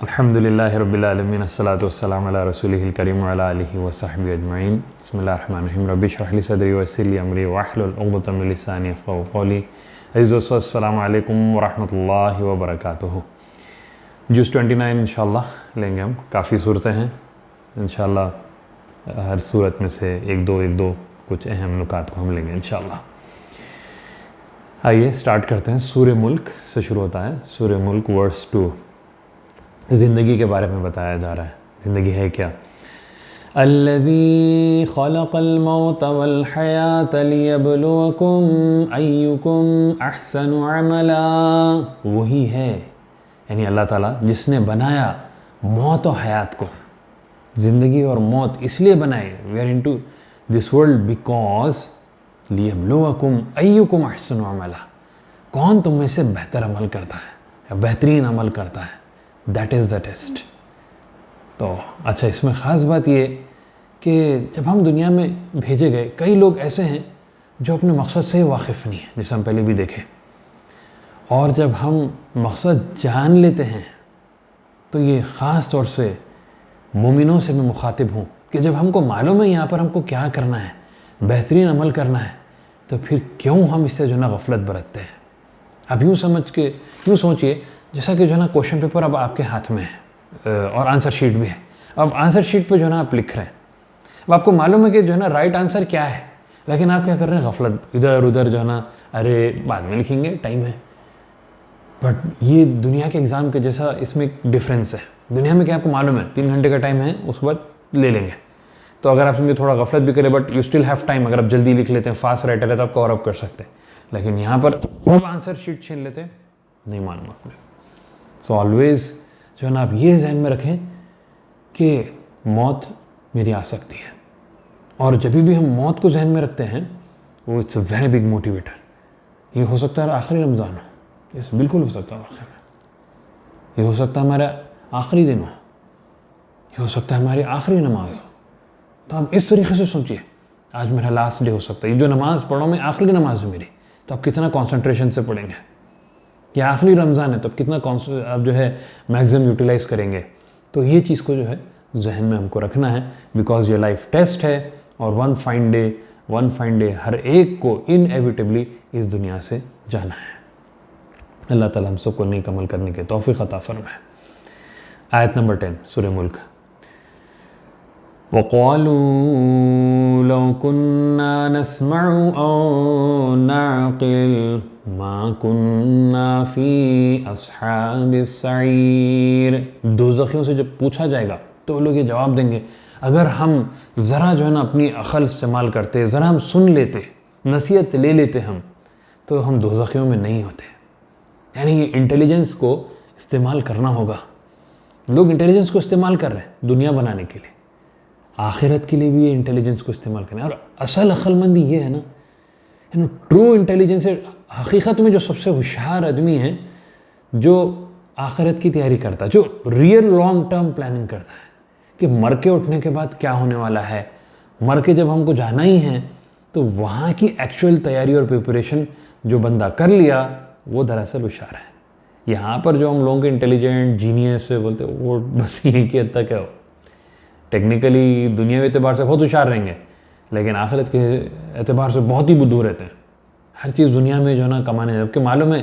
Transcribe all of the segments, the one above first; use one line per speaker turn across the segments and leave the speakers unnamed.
अल्हम्दुलिल्लाहि रब्बिल आलमीन अस्सलातु वस्सलामु अला रसूलिहिल करीम व अला आलिहि व सहबिहि अजमईन। बिस्मिल्लाहिर रहमानिर रहीम। रब्बि इश्रह ली सदरी व यस्सिर ली अमरी वहलुल उक़दतम मिन लिसानी यफ़क़हू क़ौली। अज़ीज़ दोस्तों, अस्सलामु अलैकुम व रहमतुल्लाहि व बरकातुहू। जूज़ 29 इंशाअल्लाह लेंगे हम। काफ़ी सूरतें हैं, इंशाअल्लाह हर सूरत में से एक दो कुछ अहम नुकात को हम लेंगे इंशाअल्लाह। आइए स्टार्ट करते हैं। सूरह मुल्क से शुरू होता है। सूरह मुल्क वर्स 2 ज़िंदगी के बारे में बताया जा रहा है। ज़िंदगी है क्या? अल्लज़ी ख़लक़ल मौत वल हयात लियब्लुवकुम अय्युकुम अहसनु अमला। वही है, यानी अल्लाह ताला जिसने बनाया मौत और हयात को। ज़िंदगी और मौत इसलिए बनाए, we are into this world because लियब्लुवकुम अय्युकुम अहसनु अमला। कौन तुम में से बेहतर अमल करता है या बेहतरीन अमल करता है, दैट इज़ द टेस्ट। तो अच्छा, इसमें ख़ास बात ये कि जब हम दुनिया में भेजे गए, कई लोग ऐसे हैं जो अपने मकसद से वाकिफ़ नहीं है, जैसे हम पहले भी देखे। और जब हम मकसद जान लेते हैं तो ये ख़ास तौर से मोमिनों से मैं मुखातिब हूँ कि जब हमको मालूम है यहाँ पर हमको क्या करना है, बेहतरीन अमल करना है, तो फिर क्यों हम इससे जो ना गफलत बरतते हैं। अब यूँ सोचिए जैसा कि जो ना क्वेश्चन पेपर अब आपके हाथ में है और आंसर शीट भी है। अब आंसर शीट पे जो ना आप लिख रहे हैं, अब आपको मालूम है कि जो है ना राइट आंसर क्या है, लेकिन आप क्या कर रहे हैं, गफलत इधर उधर जो है ना, अरे बाद में लिखेंगे, टाइम है। बट ये दुनिया के एग्ज़ाम के जैसा इसमें एक डिफरेंस है। दुनिया में क्या आपको मालूम है 3 घंटे का टाइम है, उसके बाद ले लेंगे। तो अगर आप समझे थोड़ा गफलत भी करें, but you still have time. अगर आप जल्दी लिख लेते हैं, फास्ट राइटर है, तो आप कवर अप कर सकते हैं। लेकिन यहाँ पर अब आंसर शीट छीन लेते हैं, नहीं मालूम आपने। सो ऑलवेज़ जो है ना, आप ये जहन में रखें कि मौत मेरी आ सकती है। और जब भी हम मौत को जहन में रखते हैं, वो it's a very big motivator. ये हो सकता है आखिरी रमज़ान हो, ये बिल्कुल हो सकता है आखिर में। ये हो सकता है हमारा आखिरी दिन हो, ये हो सकता है हमारी आखिरी नमाज हो। तो आप इस तरीके से सोचिए, आज मेरा लास्ट डे हो सकता है, ये जो नमाज़ पढ़ो मैं आखिरी नमाज है मेरी, तो आप कितना कॉन्सेंट्रेशन से पढ़ेंगे। कि आखिरी रमज़ान है तो कितना आप जो है मैक्सिमम यूटिलाइज़ करेंगे। तो ये चीज़ को जो है जहन में हमको रखना है, बिकॉज ये लाइफ टेस्ट है। और वन फाइन डे हर एक को इनएविटेबली इस दुनिया से जाना है। अल्लाह ताला हम सबको नेक अमल करने के तौफीक अता फरमाए। आयत नंबर 10 सूरह मुल्क। वक़ालू लौ कुन्ना नस्मअु औ नअक़िल मा कुन्ना फ़ी अस्हाबिस सईर। दोज़खियों से जब पूछा जाएगा तो वो लोग ये जवाब देंगे, अगर हम ज़रा जो है ना अपनी अक़ल इस्तेमाल करते, ज़रा हम सुन लेते, नसीहत ले लेते हम, तो हम दोज़खियों में नहीं होते। यानी ये इंटेलिजेंस को इस्तेमाल करना होगा। लोग इंटेलिजेंस को इस्तेमाल कर रहे हैं दुनिया बनाने के लिए, आखिरत के लिए भी ये इंटेलिजेंस को इस्तेमाल करें। और असल अक्लमंदी ये है ना, ट्रू इंटेलिजेंस हकीकत में जो सबसे होशियार आदमी है, जो आखिरत की तैयारी करता है, जो रियल लॉन्ग टर्म प्लानिंग करता है कि मर के उठने के बाद क्या होने वाला है, मर के जब हमको जाना ही है, तो वहाँ की एक्चुअल तैयारी और प्रिपरेशन जो बंदा कर लिया, वो दरअसल होशियार है। यहाँ पर जो हम लोगों के इंटेलिजेंट जीनियस से बोलते हैं, वो बस यहीं की हद तक है। टेक्निकली दुनियावी एतबार से बहुत होशियार रहेंगे, लेकिन आखिरत के एतबार से बहुत ही बुद्धू रहते हैं। हर चीज़ दुनिया में जो है ना कमाने, जबकि मालूम है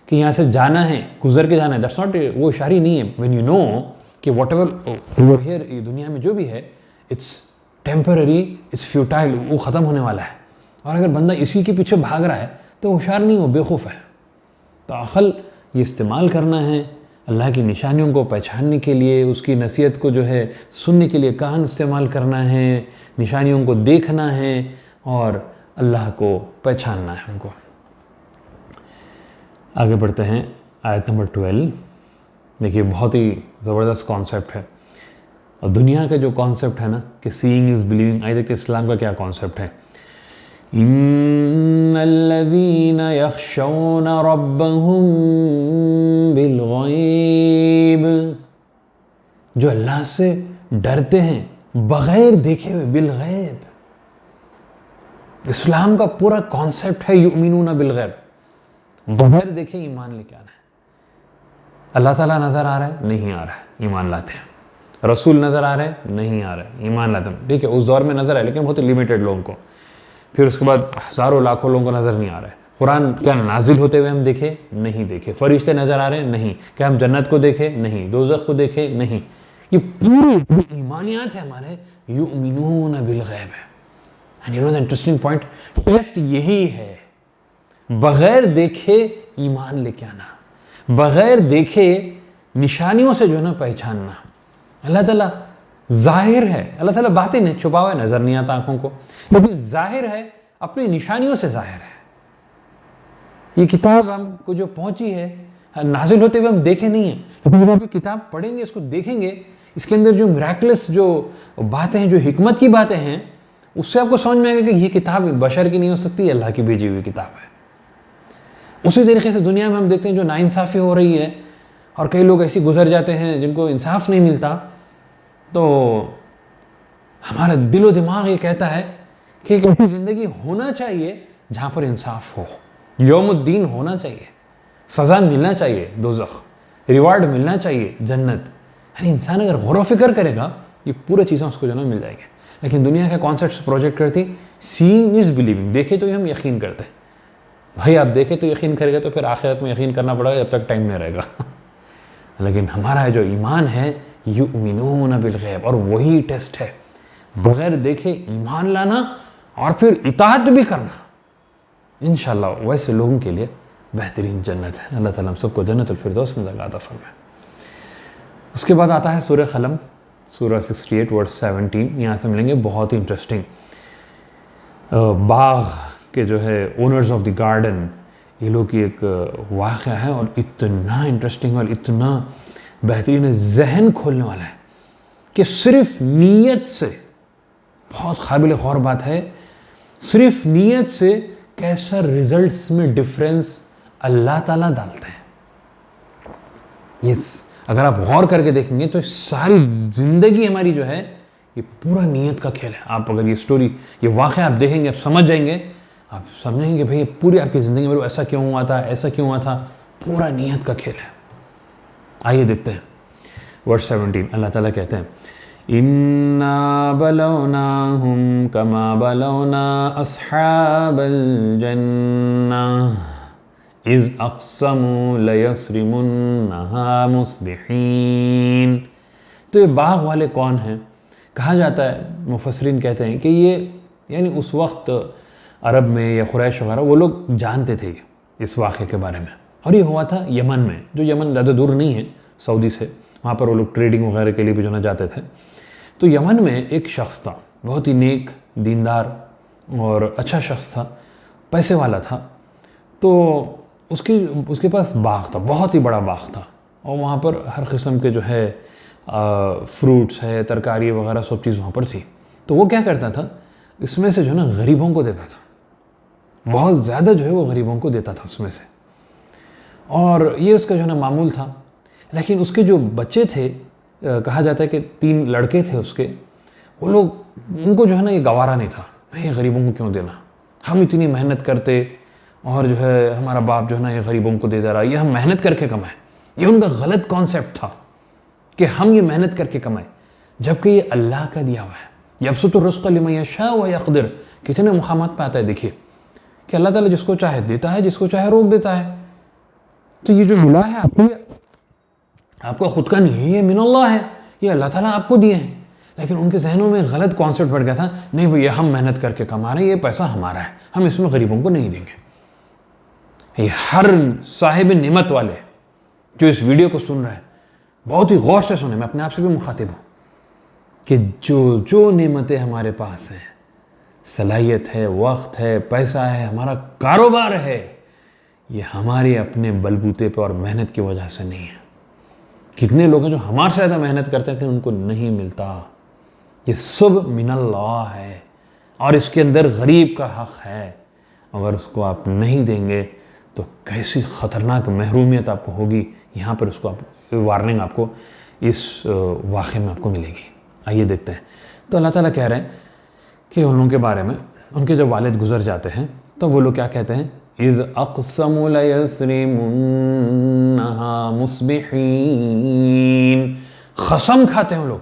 कि यहाँ से जाना है, गुजर के जाना है, दैट्स नॉट, वो होशियारी नहीं है। व्हेन यू नो कि वॉट एवर ओवर हियर दुनिया में जो भी है, इट्स टेम्पररी, इट्स फ्यूटाइल, वो ख़त्म होने वाला है। और अगर बंदा इसी के पीछे भाग रहा है तो होशियार नहीं, हो बेवकूफ़ है। तो अक़ल ये इस्तेमाल करना है अल्लाह की निशानियों को पहचानने के लिए, उसकी नसीहत को जो है सुनने के लिए कान इस्तेमाल करना है, निशानियों को देखना है और अल्लाह को पहचानना है हमको। आगे बढ़ते हैं आयत नंबर 12। देखिए, बहुत ही ज़बरदस्त कॉन्सेप्ट है। और दुनिया का जो कॉन्सेप्ट है ना कि सीइंग इज़ बिलीविंग, आइए देखते इस्लाम का क्या कॉन्सेप्ट है। इन्नल्लज़ीना यख़शौना रब्बहुम बिलग़ैब, जो अल्लाह से डरते हैं बग़ैर देखे हुए, बिलग़ैब। इस्लाम का पूरा कॉन्सेप्ट है युमिनूना बिलग़ैब, बग़ैर देखे ईमान लेके आना है। अल्लाह ताला नज़र आ रहा है, नहीं आ रहा है, ईमान लाते हैं। रसूल नज़र आ रहे हैं, नहीं आ रहे हैं, ईमान लाते हैं। ठीक है, उस दौर में नज़र आए लेकिन बहुत लिमिटेड लोगों को। फिर उसके बाद हज़ारों लाखों लोगों को नज़र नहीं आ रहा है। कुरान क्या नाजिल होते हुए हम देखे? नहीं देखे। फरिश्ते नज़र आ रहे हैं? नहीं। क्या हम जन्नत को देखे? नहीं। दोज़ख को देखे? नहीं। ये पूरे ईमानियात है हमारे, युमिनून बिल गैब है। And you know the interesting point, test यही है, बगैर देखे ईमान लेके आना, बगैर देखे निशानियों से जो है ना पहचानना। अल्लाह ताला जाहिर है, अल्लाह ताला बातिन है, छुपा हुआ है, नजर नहीं आता आंखों को, लेकिन जाहिर है, अपनी निशानियों से जाहिर है। ये किताब हमको जो पहुंची है, नाजिल होते हुए हम देखे नहीं है, लेकिन जब आप किताब पढ़ेंगे, इसको देखेंगे, इसके अंदर जो मिराकुलस जो बातें हैं, जो हिकमत की बातें हैं, उससे आपको समझ में आएगा कि ये किताब बशर की नहीं हो सकती, अल्लाह की भेजी हुई किताब है। उसी तरीके से दुनिया में हम देखते हैं जो नाइंसाफ़ी हो रही है और कई लोग ऐसे गुजर जाते हैं जिनको इंसाफ नहीं मिलता, तो हमारा दिलो दिमाग ये कहता है कि एक ऐसी ज़िंदगी होना चाहिए जहाँ पर इंसाफ हो, यौमुद्दीन होना चाहिए, सज़ा मिलना चाहिए दोज़ख, रिवार्ड मिलना चाहिए जन्नत। यानी इंसान अगर गौर व फिक्र करेगा, ये पूरी चीज़ें उसको जो ना मिल जाएंगे। लेकिन दुनिया के कॉन्सेप्ट्स प्रोजेक्ट करती, सीइंग इज़ बिलीविंग, देखे तो ही हम यकीन करते हैं। भाई आप देखे तो यकीन करेगा तो फिर आखिरत में यकीन करना पड़ेगा, जब तक टाइम नहीं रहेगा। लेकिन हमारा जो ईमान है, युमिनून बिल गैब, और वही टेस्ट है, बगैर देखे ईमान लाना और फिर इताअत भी करना। इंशाअल्लाह वैसे लोगों के लिए बेहतरीन जन्नत है। अल्लाह ताला हम सबको जन्नतुल फिरदौस में जगह अता फरमाए। उसके बाद आता है सूरह कलम, सूरह 68 वर्स 17। यहाँ से मिलेंगे बहुत ही इंटरेस्टिंग बाग के जो है ओनर्स ऑफ द गार्डन, ये लोग की एक वाक़या है, और इतना इंटरेस्टिंग और इतना बेहतरीन, जहन खोलने वाला है कि सिर्फ नीयत से, बहुत काबिल गौर बात है, सिर्फ नीयत से कैसा रिजल्ट्स में डिफरेंस अल्लाह ताला डालते हैं। ये अगर आप गौर करके देखेंगे तो सारी ज़िंदगी हमारी जो है, ये पूरा नीयत का खेल है। आप अगर ये स्टोरी, ये वाक़या आप देखेंगे, आप समझ जाएंगे, आप समझेंगे भाई ये पूरी आपकी ज़िंदगी में ऐसा क्यों हुआ था, ऐसा क्यों हुआ था, पूरा नीयत का खेल है। आइए देखते हैं वर्स 17। अल्लाह ताला कहते हैं, इन्ना बलौनाहुम कमा बलौना अस्हाबल जन्नह इज़ अक़समू लयस्रिमुन्नहा मुस्बिहीन। तो ये बाग वाले कौन हैं? कहा जाता है, मुफस्सिरीन कहते हैं कि ये यानी उस वक्त अरब में या कुरैश वगैरह वो लोग जानते थे इस वाक़े के बारे में, और ये हुआ था यमन में, जो यमन ज़्यादा दूर नहीं है सऊदी से, वहाँ पर वो लोग ट्रेडिंग वगैरह के लिए भी जो ना जाते थे। तो यमन में एक शख्स था, बहुत ही नेक, दीनदार और अच्छा शख्स था, पैसे वाला था। तो उसके पास बाग था, बहुत ही बड़ा बाग था, और वहाँ पर हर किस्म के जो है फ्रूट्स है, तरकारी वगैरह सब चीज़ वहाँ पर थी। तो वो क्या करता था, इसमें से जो है ना गरीबों को देता था, बहुत ज़्यादा जो है वो गरीबों को देता था उसमें से, और ये उसका जो है ना मामूल था। लेकिन उसके जो बच्चे थे, कहा जाता है कि 3 लड़के थे उसके, वो लोग, उनको जो है ना ये गवारा नहीं था, भाई गरीबों को क्यों देना, हम इतनी मेहनत करते और जो है हमारा बाप जो है ना ये गरीबों को दे दे रहा, ये हम मेहनत करके कमाएं। ये उनका गलत कॉन्सेप्ट था कि हम ये मेहनत करके कमाएं, जबकि ये अल्लाह का दिया हुआ है। यबसुतु रिज़्क़ लिमन यशाअ व यक़दिर, कितने मुक़ामात पे आता है देखिए कि अल्लाह ताला जिसको चाहे देता है, जिसको चाहे रोक देता है। तो ये जो मिला है आपको खुद का नहीं है, ये मिनल्लाह है, ये अल्लाह ताला आपको दिए हैं। लेकिन उनके जहनों में गलत कॉन्सेप्ट बढ़ गया था, नहीं भैया हम मेहनत करके कमा रहे हैं, ये पैसा हमारा है, हम इसमें गरीबों को नहीं देंगे। ये हर साहिब निमत वाले जो इस वीडियो को सुन रहे हैं, बहुत ही गौर से सुने, मैं अपने आप से भी मुखातिब हूँ, कि जो जो नेमतें हमारे पास हैं, सलाहियत है, वक्त है, पैसा है, हमारा कारोबार है, ये हमारे अपने बलबूते पर और मेहनत की वजह से नहीं है। कितने लोग हैं जो हमारे से ज़्यादा मेहनत करते हैं, उनको नहीं मिलता। ये सब मिनल्लाह है, और इसके अंदर गरीब का हक़ है। अगर उसको आप नहीं देंगे तो कैसी ख़तरनाक महरूमियत आपको होगी। यहाँ पर उसको आप वार्निंग आपको इस वाक़े में आपको मिलेगी। आइए देखते हैं। तो अल्लाह ताला कह रहे हैं कि उन लोगों के बारे में, उनके जब वालिद गुज़र जाते हैं तो वो लोग क्या कहते हैं, इज़ अक़समु लयस्रिमुन्नहा मुस्बिहीन, कसम खाते हैं लोग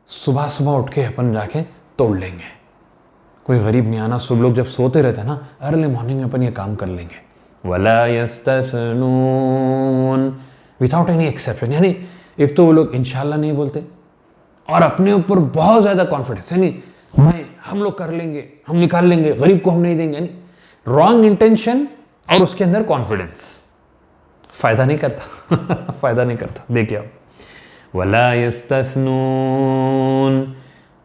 सुबह सुबह उठ के अपन जाके तोड़ लेंगे। कोई गरीब नहीं आना, सब लोग जब सोते रहते हैं ना, अर्ली मॉर्निंग में अपन ये काम कर लेंगे। वला यस्तस्नून, विदाउट एनी एक्सेप्शन, यानी एक तो वो लोग इंशाल्लाह नहीं बोलते और अपने ऊपर बहुत ज़्यादा कॉन्फिडेंस, यानी नहीं हम लोग कर लेंगे, हम निकाल लेंगे, गरीब को हम नहीं देंगे, यानी रॉन्ग इंटेंशन और उसके अंदर कॉन्फिडेंस, फायदा नहीं करता फायदा नहीं करता। देखिए आप, वला यस्तस्नून,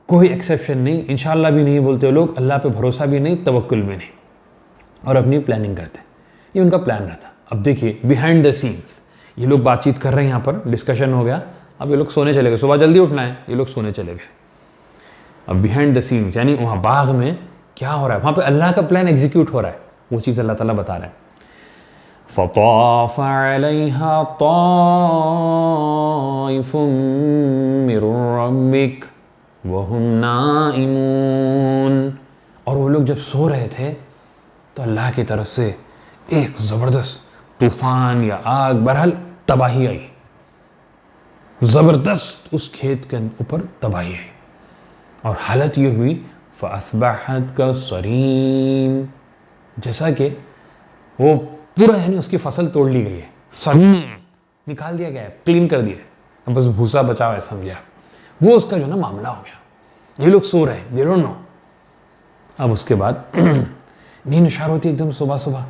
कोई एक्सेप्शन नहीं, इंशाल्लाह भी नहीं बोलते लोग, अल्लाह पे भरोसा भी नहीं, तवक्कुल भी नहीं, और अपनी प्लानिंग करते। ये उनका प्लान रहता। अब देखिए बिहाइंड द सीन्स ये लोग बातचीत कर रहे हैं, यहाँ पर डिस्कशन हो गया, अब ये लोग सोने चले गए, सुबह जल्दी उठना है, ये लोग सोने चले गए। अब बिहाइंड द सीन्स यानी वहाँ बाग में क्या हो रहा है, वहाँ पे अल्लाह का प्लान एग्जीक्यूट हो रहा है, वो चीज़ अल्लाह ताला बता रहा है। फ़ताफ़ अलैहा ताइफ़ुम मिर रब्बिक वहुम नाइमून, और वो लोग जब सो रहे थे तो अल्लाह की तरफ से एक ज़बरदस्त तूफान या आग, बहरहाल तबाही आई, ज़बरदस्त उस खेत के ऊपर तबाही आई, और हालत ये हुई फ़अस्बहत कसरीम, जैसा कि वो पूरा यानी उसकी फसल तोड़ ली गई है, सरीम निकाल दिया गया है, क्लीन कर दिया, अब बस भूसा बचा है, समझा, वो उसका जो ना मामला हो गया। ये लोग सो रहे हैं, दे डोंट नो। अब उसके बाद नींद शुरू होती है एकदम सुबह सुबह,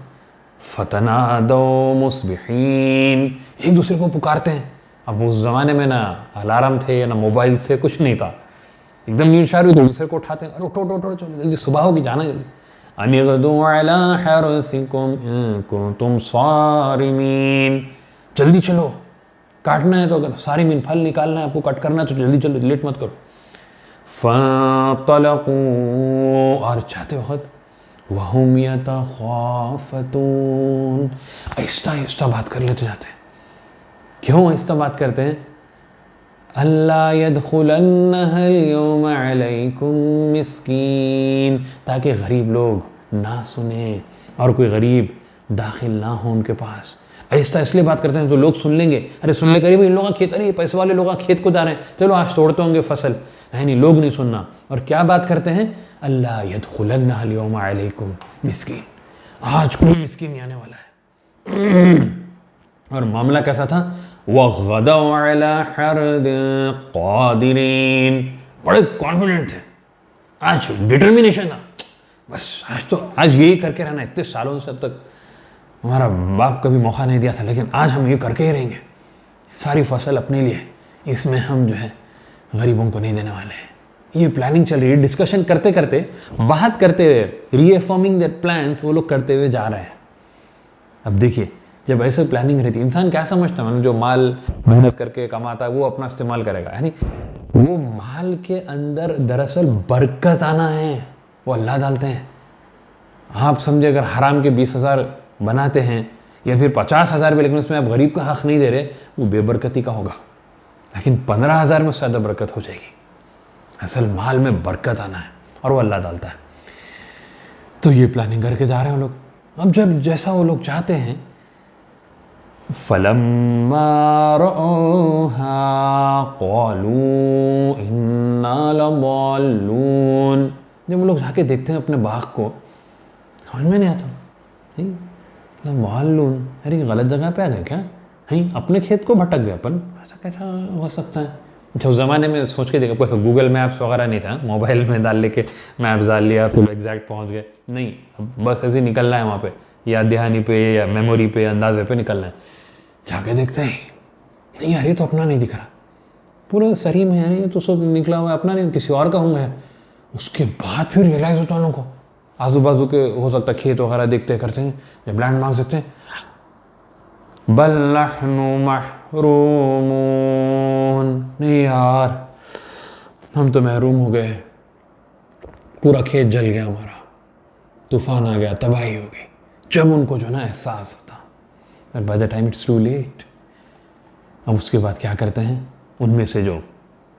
फतनादौ मुस्बिहीन, एक दूसरे को पुकारते हैं। अब उस ज़माने में ना अलार्म थे या ना मोबाइल से कुछ नहीं था, एकदम नींद शुरू हुई तो दूसरे को उठाते हैं, अरे उठो उठो उठो, चलो जल्दी सुबह होगी, जाना जल्दी। अनिग़दू अला हरसिकुम इन कुंतुम सारिमीन, जल्दी चलो, काटना है तो अगर सारिमीन फल निकालना है आपको, कट करना है तो जल्दी चलो, लेट मत करो। फ़तलक़ू, और जाते वक़्त वहुम यतख़ाफ़तून, आहिस्ता आहिस्ता बात कर लेते जाते हैं। क्यों आहिस्ता बात करते हैं? अल्ला यदखुलन्नहा अल-यौम अलैकुम मिस्कीन, ताकि गरीब लोग ना सुने और कोई गरीब दाखिल ना हो उनके पास। आहिस्ता इसलिए बात करते हैं तो लोग सुन लेंगे, अरे सुन ले करीब इन लोगों का खेत, अरे पैसे वाले लोग खेत को जा रहे हैं, चलो आज तोड़ते होंगे फसल, है नहीं, लोग नहीं सुनना। और क्या बात करते हैं? अल्ला यदखुलन्नहा अल-यौम अलैकुम मिस्कीन, आज कोई मिस्कीन नहीं आने वाला है। और मामला कैसा था? वग़दौ अला हर्द क़ादिरीन, बड़े कॉन्फिडेंट थे, आज डिटर्मिनेशन था, बस आज यही करके रहना। इतने सालों से अब तक हमारा बाप कभी मौका नहीं दिया था, लेकिन आज हम ये करके ही रहेंगे, सारी फसल अपने लिए, इसमें हम जो है गरीबों को नहीं देने वाले हैं। ये प्लानिंग चल रही है, डिस्कशन करते करते, बात करते हुए, रीअफर्मिंग देयर प्लान्स वो लोग करते हुए जा रहे हैं। अब देखिए जब ऐसे प्लानिंग रहती है, इंसान क्या समझता है, मतलब जो माल मेहनत करके कमाता है वो अपना इस्तेमाल करेगा, यानी वो माल के अंदर दरअसल बरकत आना है, वो अल्लाह डालते हैं। आप समझे अगर हराम के 20,000 बनाते हैं या फिर 50,000 भी, लेकिन उसमें आप गरीब का हक नहीं दे रहे, वो बेबरकती का होगा। लेकिन 15,000 में ज़्यादा बरकत हो जाएगी। असल माल में बरकत आना है और वो अल्लाह डालता है। तो ये प्लानिंग करके जा रहे हैं लोग। अब जब जैसा वो लोग चाहते हैं, फलम्मा रअौहा क़ालू इन्ना लज़ाल्लून, जब वो लोग जाके देखते हैं अपने बाग को, समझ में नहीं आता, लज़ाल्लून, अरे गलत जगह पे आ गए क्या, अपने खेत को भटक गए अपन, ऐसा कैसा हो सकता है। अच्छा उस ज़माने में सोच के देखा, कोई गूगल मैप्स वगैरह नहीं था, मोबाइल में डाल लेके मैप्स डाल लिया तो एग्जैक्ट पहुंच गए, नहीं, अब बस ऐसे ही निकलना है वहाँ पे, या दहानी पे या मेमोरी पे, अंदाजे पे निकलना है। जाके देखते हैं, नहीं यार ये तो अपना नहीं दिख रहा, पूरे सही में यानी तो सब निकला हुआ है, अपना नहीं, किसी और का होंगे। उसके बाद फिर रियलाइज़ होता है उन लोगों को, आजू बाजू के हो सकता है खेत वगैरह देखते करते हैं, जब लैंड मार्क देखते हैं, बल नहनु महरूमून, नहीं यार हम तो महरूम हो गए, पूरा खेत जल गया हमारा, तूफान आ गया, तबाही हो गई। जब उनको जो ना एहसास होता, but by the time it's too late. अब उसके बाद क्या करते हैं, उनमें से जो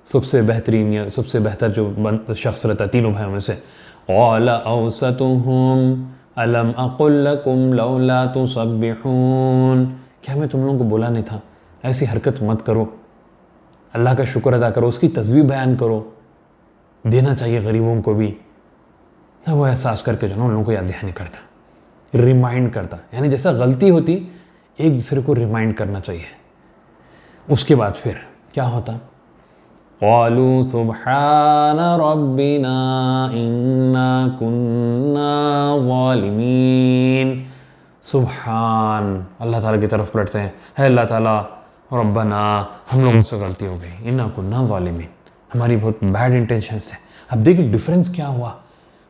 सबसे बेहतरीन या सबसे बेहतर जो शख्स रहता है तीनों भाइयों में से, क़ाल औसतुहुम अलम अक़ुल लकुम लौला तुसब्बिहून, क्या मैं तुम लोगों को बोला नहीं था ऐसी हरकत मत करो, अल्लाह का शुक्र अदा करो, उसकी तस्बीह बयान करो, देना चाहिए गरीबों को भी। ना वो एहसास करके जो ना उन लोगों को याद दहानी करता, रिमाइंड करता, यानी जैसा गलती होती एक दूसरे को रिमाइंड करना चाहिए। उसके बाद फिर क्या होता, क़ालू सुब्हान रब्बिना इन्ना कुन्ना ज़ालिमीन। सुब्हान, अल्लाह ताला की तरफ पलटते हैं, है अल्लाह ताला, रब्बना, हम लोगों से गलती हो गई, इन्ना कुन्ना ज़ालिमीन, हमारी बहुत बैड इंटेंशंस है। अब देखिए डिफरेंस क्या हुआ,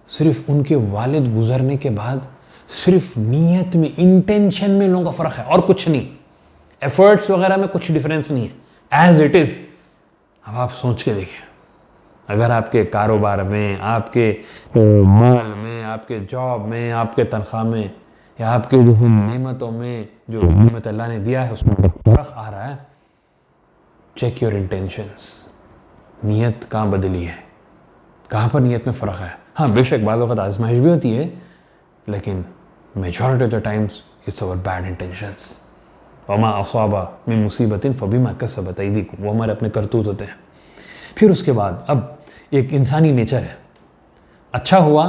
सिर्फ उनके वालिद गुजरने के बाद सिर्फ नीयत में, इंटेंशन में लोगों का फ़र्क है और कुछ नहीं, एफर्ट्स वगैरह में कुछ डिफरेंस नहीं है, एज इट इज़। अब आप सोच के देखिए, अगर आपके कारोबार में, आपके माल में, आपके जॉब में, आपके तनख्वाह में, या आपके जो नेमतों में, जो नेमत अल्लाह ने दिया है उसमें फ़र्क आ रहा है, चेक योर इंटेंशंस, नीयत कहाँ बदली है, कहाँ पर नीयत में फ़र्क है। हाँ बेशक बाद वक़्त आजमाइश भी होती है, लेकिन majority of the times it's our bad intentions. वमा असाबा मिन मुसीबतिन फबिमा कसबत अयदीकुम, वो हमारे अपने करतूत होते हैं। फिर उसके बाद अब एक इंसानी नेचर है, अच्छा हुआ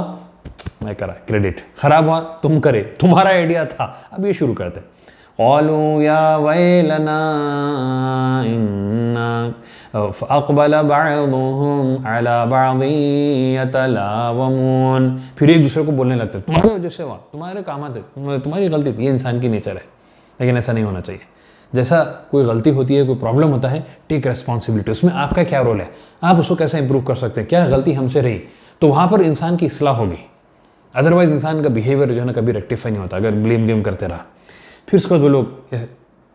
मैं करा क्रेडिट, ख़राब हुआ तुम करे, तुम्हारा आइडिया था। अब ये शुरू करते हैं, क़ालू या वैलना इन्ना फ़अक़बल बअज़ुहुम अला बअज़िन यतलावमून। फिर एक दूसरे को बोलने लगते हैं, तुम्हारी वजह से हुआ, तुम्हारे काम आते, तुम्हारी गलती थी। ये इंसान की नेचर है, लेकिन ऐसा नहीं होना चाहिए। जैसा कोई गलती होती है, कोई प्रॉब्लम होता है, टेक रेस्पॉन्सिबिलिटी, उसमें आपका क्या रोल है, आप उसको कैसे इंप्रूव कर सकते हैं, क्या गलती हमसे रही, तो वहाँ पर इंसान की इस्लाह होगी। अदरवाइज इंसान का बिहेवियर जो है ना कभी रेक्टिफाई नहीं होता, अगर ब्लेम गेम करते रहा। फिर उसके बाद वो लोग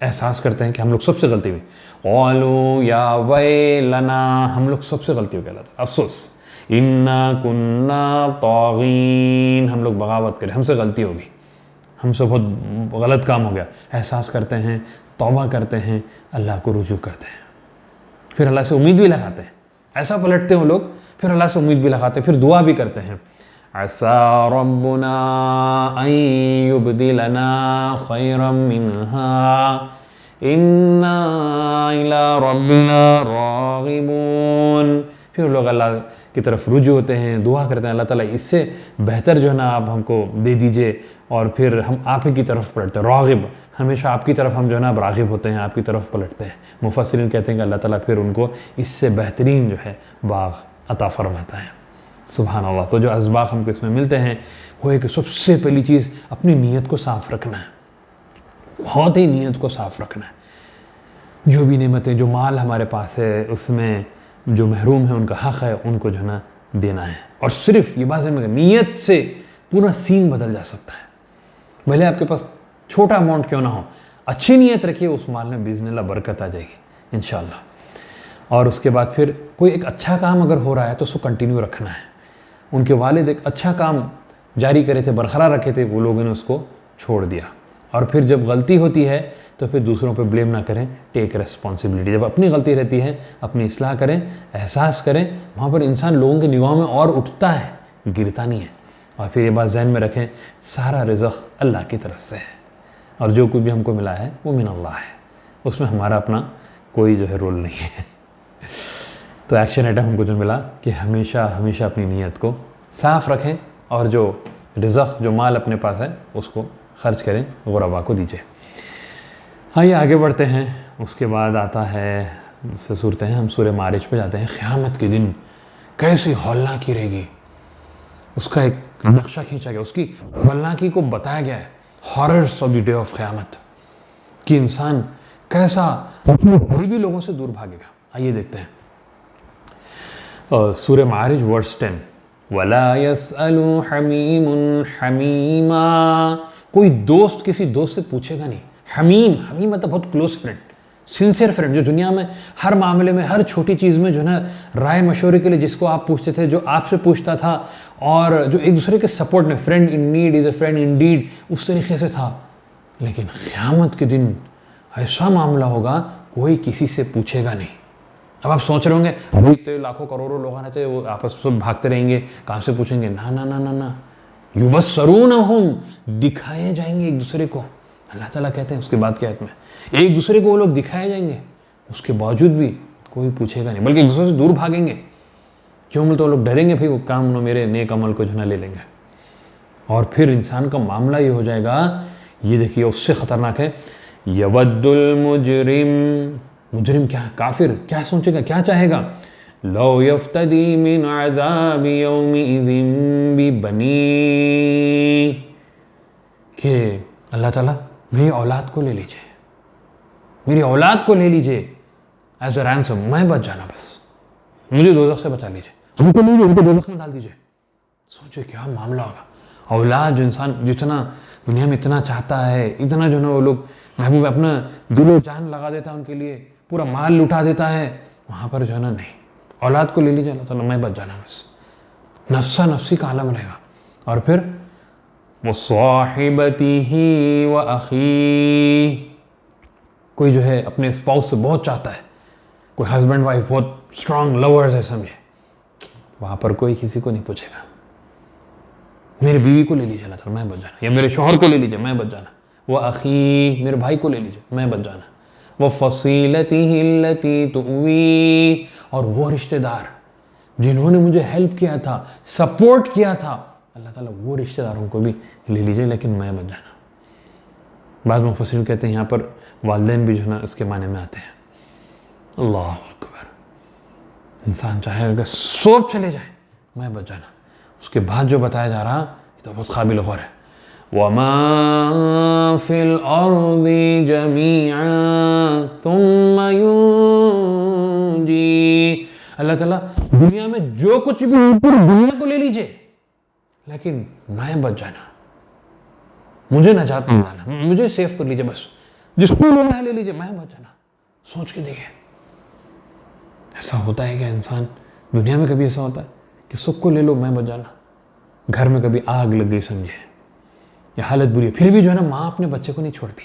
एहसास करते हैं कि हम लोग सबसे गलती हुई, क़ालू या वैलना, हम लोग सबसे गलती हो गया, अफसोस, इन्ना कुन्ना तागीन, हम लोग बगावत करें, हमसे गलती होगी, हमसे बहुत गलत काम हो गया। एहसास करते हैं, तौबा करते हैं, अल्लाह को रुजू करते हैं, फिर अल्लाह से उम्मीद भी लगाते हैं, ऐसा पलटते हैं वो लोग, फिर अल्लाह से उम्मीद भी लगाते हैं, फिर दुआ भी करते हैं, असा रब्बुना अन युबदिलना खैरम मिन्हा इन्ना इला रब्बिना रागिबून। फिर लोग अल्लाह की तरफ रुजू होते हैं, दुआ करते हैं, अल्लाह ताला इससे बेहतर जो है ना आप हमको दे दीजिए, और फिर हम आप ही की तरफ पलटते हैं, रागिब, हमेशा आपकी तरफ हम जो है ना रागिब होते हैं, आपकी तरफ पलटते हैं। मुफस्सिरीन कहते हैं कि अल्लाह ताला फिर उनको इससे बेहतरीन जो है बाग अता फरमाता है। सुभान अल्लाह। तो जो असबाग हमको इसमें मिलते हैं वो एक सबसे पहली चीज़ अपनी नीयत को साफ़ रखना है, बहुत ही नीयत को साफ़ रखना है। जो भी नेमतें, जो माल हमारे पास है, उसमें जो महरूम है उनका हक़ है, उनको जो है ना देना है। और सिर्फ ये बात है, नीयत से पूरा सीन बदल जा सकता है। भले आपके पास छोटा अमाउंट क्यों ना हो, अच्छी नीयत रखिए, उस माल में बिज़निल्लाह बरकत आ जाएगी इंशाअल्लाह। और उसके बाद फिर कोई एक अच्छा काम अगर हो रहा है तो उसको कंटिन्यू रखना है। उनके वालिद एक अच्छा काम जारी करे थे, बरकरार रखे थे, वो लोगों ने उसको छोड़ दिया। और फिर जब गलती होती है तो फिर दूसरों पे ब्लेम ना करें, टेक रेस्पॉन्सिबिलिटी। जब अपनी गलती रहती है अपनी इस्लाह करें, एहसास करें, वहाँ पर इंसान लोगों की निगाहों में और उठता है, गिरता नहीं है। और फिर ये बात ज़हन में रखें, सारा रिज़्क़ अल्लाह की तरफ से है, और जो कुछ भी हमको मिला है वो मिन अल्लाह है, उसमें हमारा अपना कोई जो है रोल नहीं है। तो एक्शन आइटम हमको जो मिला कि हमेशा हमेशा अपनी नीयत को साफ़ रखें, और जो रिज़्क़, जो माल अपने पास है उसको खर्च करें, गुरबा को दीजिए। आइए आगे बढ़ते हैं। उसके बाद आता है, सूरतें हैं, हम सूरह मारिज पे जाते हैं। क़यामत के दिन कैसी हौलनाकी रहेगी उसका एक नक्शा खींचा गया, उसकी हौलनाकी को बताया गया है, horrors of the day of क़यामत, कि इंसान कैसा अपने गरीबी लोगों से दूर भागेगा। आइए देखते हैं सूरह मारिज वर्स 10, वला यसअलु हमीमुन हमीमा, कोई दोस्त किसी दोस्त से पूछेगा नहीं। हमीम, हमीम मतलब बहुत क्लोज फ्रेंड, सिंसियर फ्रेंड, जो दुनिया में हर मामले में, हर छोटी चीज़ में जो है ना राय मशवरे के लिए जिसको आप पूछते थे, जो आपसे पूछता था, और जो एक दूसरे के सपोर्ट में, friend in need is a friend in deed, उस तरीके से था। लेकिन क़यामत के दिन ऐसा मामला होगा, कोई किसी से पूछेगा नहीं। अब आप सोच रहे होंगे अभी तो लाखों करोड़ों लोग आने चाहिए, वो आपस में सब भागते रहेंगे, कहाँ से पूछेंगे? ना ना ना ना ना, युबस्सरूनहुम, दिखाए जाएंगे एक दूसरे को। अल्लाह ताला कहते हैं उसके बाद की आयत में, एक दूसरे को वो लोग दिखाए जाएंगे, उसके बावजूद भी कोई पूछेगा नहीं, बल्कि एक दूसरे से दूर भागेंगे। क्यों? बोलते वो लोग डरेंगे, फिर वो काम मेरे नेक अमल को जो ना ले लेंगे। और फिर इंसान का मामला ये हो जाएगा, ये देखिए उससे खतरनाक है, यवद्दुल मुजरिम, मुजरिम क्या है? काफिर क्या सोचेगा, क्या चाहेगा? लौ यफ्तदी मिन अज़ाबि यौमिइज़िन बिबनी, कि अल्लाह ताला मेरी औलाद को ले लीजिए, मेरी औलाद को ले लीजिए एज अ रैंसम, मैं बच जाना, बस मुझे दोज़ख से बचा लीजिए, उनको लीजिए, उनको दोज़ख में डाल दीजिए। सोचो क्या मामला होगा। औलाद जो इंसान जितना दुनिया में इतना चाहता है, इतना जो ना वो लोग महबूब अपना दिलो जान लगा देता है उनके लिए, पूरा माल लुटा देता है, वहाँ पर जो है ना नहीं, औलाद को ले लीजिए अल्लाह ताला, मैं बच जाना, बस नफ्सा नफ्सी का आलम रहेगा। और फिर वो साहिबतिही व अखी, कोई जो है अपने स्पाउस से बहुत चाहता है, कोई हस्बैंड वाइफ बहुत स्ट्रांग लवर्स है समझे, वहाँ पर कोई किसी को नहीं पूछेगा, मेरी बीवी को ले लीजिए अल्लाह ताला, मैं बच जाना, या मेरे शोहर को ले लीजिए, मैं बच जाना, वो अखी, मेरे भाई को ले लीजिए, मैं बच जाना, वो फसीलतिही लती तुवी, और वो रिश्तेदार जिन्होंने मुझे हेल्प किया था, सपोर्ट किया था, अल्लाह ताला वो रिश्तेदारों को भी ले लीजिए, लेकिन मैं बच जाना। बाद मुफस्सिरीन कहते हैं यहाँ पर वालिदैन भी जो है ना उसके माने में आते हैं। अल्लाह अकबर, इंसान चाहेगा कि सोच चले जाए, मैं बच जाना, उसके बाद जो बताया जा रहा ये तो बहुत काबिल गौर है। वमा फिल अर्दि जमीअन थुम्मा युंजी, अल्लाह ताला दुनिया में जो कुछ भी ऊपर, दुनिया को ले लीजिए, लेकिन मैं बच जाना, मुझे नजात मिलाना, मुझे सेफ कर लीजिए, बस जिसको लेना है ले लीजिए, मैं बच जाना। सोच के देखिए, ऐसा होता है क्या इंसान? दुनिया में कभी ऐसा होता है कि सुख को ले लो, मैं बच जाना? घर में कभी आग लग गई समझे, या हालत बुरी है, फिर भी जो है ना माँ अपने बच्चे को नहीं छोड़ती,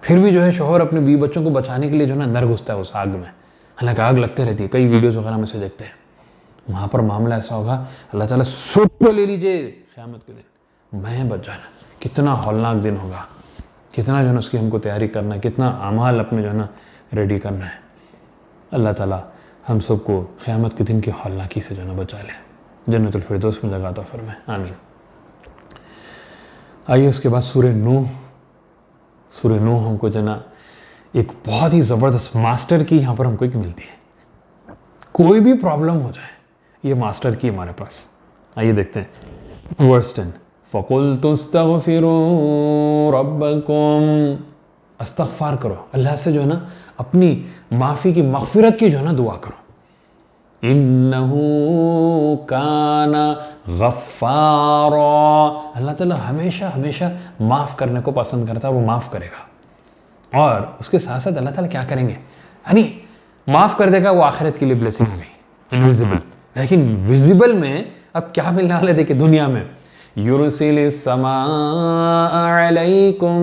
फिर भी जो है शोहर अपने बीवी बच्चों को बचाने के लिए जो है ना अंदर घुसता है उस आग में, हालांकि आग लगते रहती है, कई वीडियोस वगैरह में से देखते हैं। वहाँ पर मामला ऐसा होगा, अल्लाह ताला सुख को ले लीजिए क़यामत के दिन, मैं बच जाना। कितना हौलनाक दिन होगा, कितना जो है ना उसकी हमको तैयारी करना है, कितना अमाल अपने जो है ना रेडी करना है। अल्लाह ताला हम सबको क़यामत के दिन की हौलनाकी से जो है ना बचा ले, जन्नतुल फिरदौस में लगाता फरमाए, आमीन। आइए उसके बाद सूरह नूह हमको जो ना एक बहुत ही ज़बरदस्त मास्टर की यहाँ पर हमको एक मिलती है। कोई भी प्रॉब्लम हो जाए, ये मास्टर की हमारे पास। आइए देखते हैं वर्स 10, फ़क़ुल्तु अस्तग़फ़िरू रब्बकुम, इस्तग़फ़ार करो अल्लाह से जो है ना, अपनी माफ़ी की मग़फ़िरत की जो है ना दुआ करो। इन्नहु काना गफ़्फ़ारा, अल्लाह ताला हमेशा हमेशा माफ़ करने को पसंद करता है, वो माफ़ करेगा। और उसके साथ साथ अल्लाह ताला क्या करेंगे, यानी माफ़ कर देगा, वो आखिरत के लिए ब्लेसिंग हो गई इनविजिबल। लेकिन विजिबल में अब क्या मिलने वाला है देखिए दुनिया में, युरसिलिस समाअ अलैकुम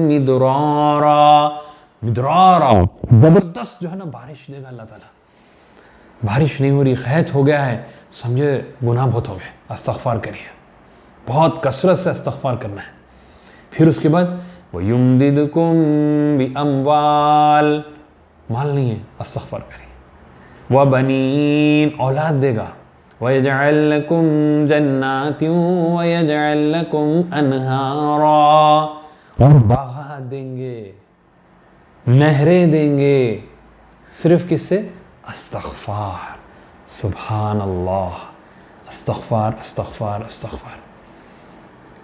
मिदरारा, जबरदस्त जो है ना बारिश देगा अल्लाह ताला। बारिश नहीं हो रही, खैत हो गया है, समझे गुनाह बहुत हो गए, इस्तग़फ़ार करिए, बहुत कसरत से इस्तग़फ़ार करना है। फिर उसके बाद वयुमदिदकुम बिअमवाल, माल नहीं है इस्तग़फ़ार करिए, व बनीन, औलाद देगा, वयजअल लकुम जन्नातिन वयजअल लकुम अनहारा, और बागात देंगे, नहरें देंगे, सिर्फ किससे? इस्तग़फ़ार। सुभान अल्लाह, इस्तग़फ़ार इस्तग़फ़ार इस्तग़फ़ार,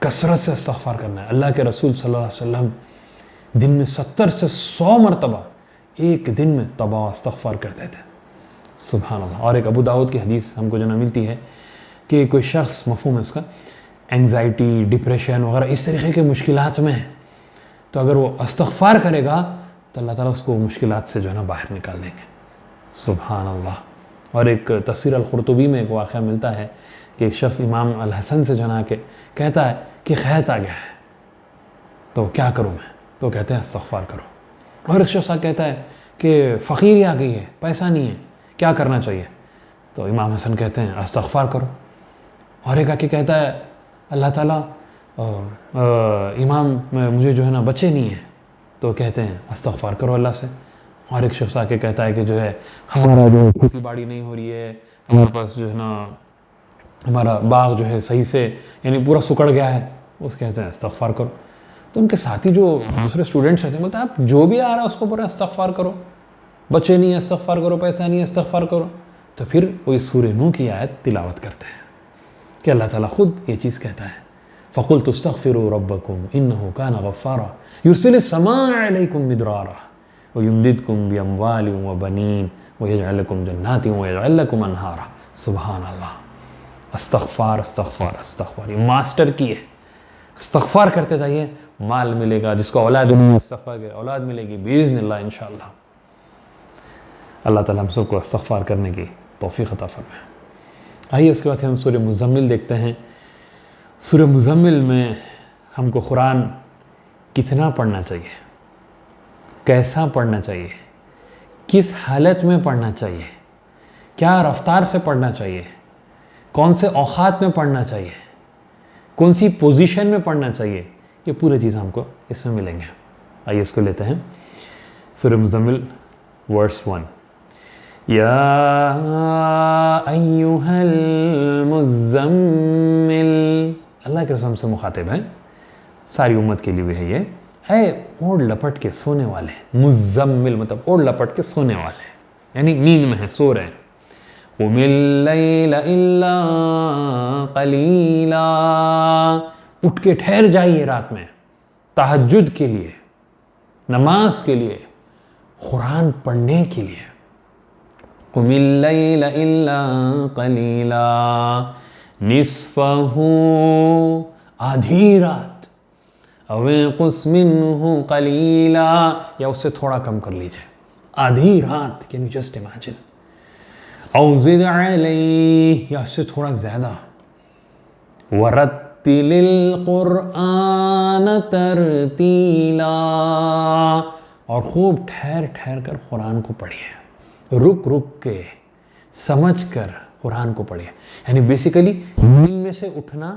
कसरत से इस्तग़फ़ार करना है। अल्लाह के रसूल सल्लल्लाहु अलैहि वसल्लम दिन में 70 से 100 मरतबा एक दिन में तौबा इस्तग़फ़ार करते थे। सुभान अल्लाह। और एक अबू दाऊद की हदीस हमको जो ना मिलती है कि कोई शख्स, मफ़हूम है उसका, एंग्जाइटी, डिप्रेशन वगैरह इस तरीके के मुश्किलात में है, तो अगर वो इस्तग़फ़ार करेगा तो अल्लाह ताला उसको मुश्किलात से जो है ना बाहर निकाल देंगे। सुभान अल्लाह। और एक तफ़सीर अल-क़ुरतुबी में एक वाक़या मिलता है कि एक शख्स इमाम अल हसन से जना के कहता है कि खैत आ गया है, तो क्या करूँ मैं? तो कहते हैं इस्तग़फ़ार करो। और एक शख्स कहता है कि फ़कीरी आ गई है, पैसा नहीं है, क्या करना चाहिए? तो इमाम हसन कहते हैं इस्तग़फ़ार करो। और एक आके कहता है अल्लाह ताला इमाम मुझे जो है ना बच्चे नहीं है, तो कहते हैं इस्तग़फ़ार करो अल्लाह से। और एक शख्स आके कहता है कि जो है हमारा जो खेती बाड़ी नहीं हो रही है, हमारे पास जो है ना हमारा बाग जो है सही से यानी पूरा सुकड़ गया है, उस कहते हैं इस्तग़फ़ार करो। तो उनके साथी जो दूसरे स्टूडेंट्स रहते हैं बोलते हैं आप जो भी आ रहा है उसको बोल रहे हैं इस्तग़फ़ार करो, बच्चे नहीं है इस्तग़फ़ार करो, पैसा नहीं है इस्तग़फ़ार करो। तो फिर वो इस सूरह नूह की आयत तिलावत करते हैं कि अल्लाह ताला खुद ये चीज़ कहता है फ़क़ुल्तु इस्तग़फ़िरू रब्बकुम इन्नहु काना गफ़्फ़ारा युरसिलिस समाअ अलैकुम मिदरारा व युमदिदकुम बिअम्वालिन व बनीन व यजअल लकुम जन्नातिन व यजअल लकुम अनहारा। सुभान अल्लाह। इस्तग़फ़ार इस्तग़फ़ार इस्तग़फ़ार, ये मास्टर की है। इस्तग़फ़ार करते जाइए, माल मिलेगा। जिसको औलाद नहीं है इस्तग़फ़ार करे, औलाद मिलेगी बिइज़्निल्लाह इंशाअल्लाह। अल्लाह ताला हम सबको इस्तग़फ़ार करने की तौफ़ीक़ अता फरमाए। आइए उसके बाद हम सूरह मुज़म्मिल देखते हैं। सूरह मुज़म्मिल में हमको कुरान कितना पढ़ना चाहिए, कैसा पढ़ना चाहिए, किस हालत में पढ़ना चाहिए, क्या रफ्तार से पढ़ना चाहिए, कौन से औक़ात में पढ़ना चाहिए, कौन सी पोजीशन में पढ़ना चाहिए, ये पूरी चीज़ हमको इसमें मिलेंगे। आइए इसको लेते हैं। सूरह मुज़म्मिल वर्स 1। या अय्युहल मुज़म्मिल, अल्लाह के रसूल से मुखातिब है, सारी उम्मत के लिए भी है ये। है ओढ़ लपट के सोने वाले, मुज़म्मिल मतलब ओढ़ लपट के सोने वाले, यानी नींद में है, सो रहे हैं। क़ुमिल लैला इल्ला क़लीला, उठ के ठहर जाइए रात में तहज्जुद के लिए, नमाज के लिए, कुरान पढ़ने के लिए। क़ुमिल लैला इल्ला क़लीला निस्फ़हू, आधी रात, अव इंक़ुस मिन्हु क़लीला, या उससे थोड़ा कम कर लीजिए। आधी रात, कैन यू जस्ट इमेजिन। औ ज़िद अलैहि, या उससे थोड़ा ज़्यादा। वरत्तिलिल क़ुरआन तरतीला, और खूब ठहर ठहर कर कुरान को पढ़िए, रुक रुक के समझ कर कुरान को पढ़िए। यानी बेसिकली नींद में से उठना,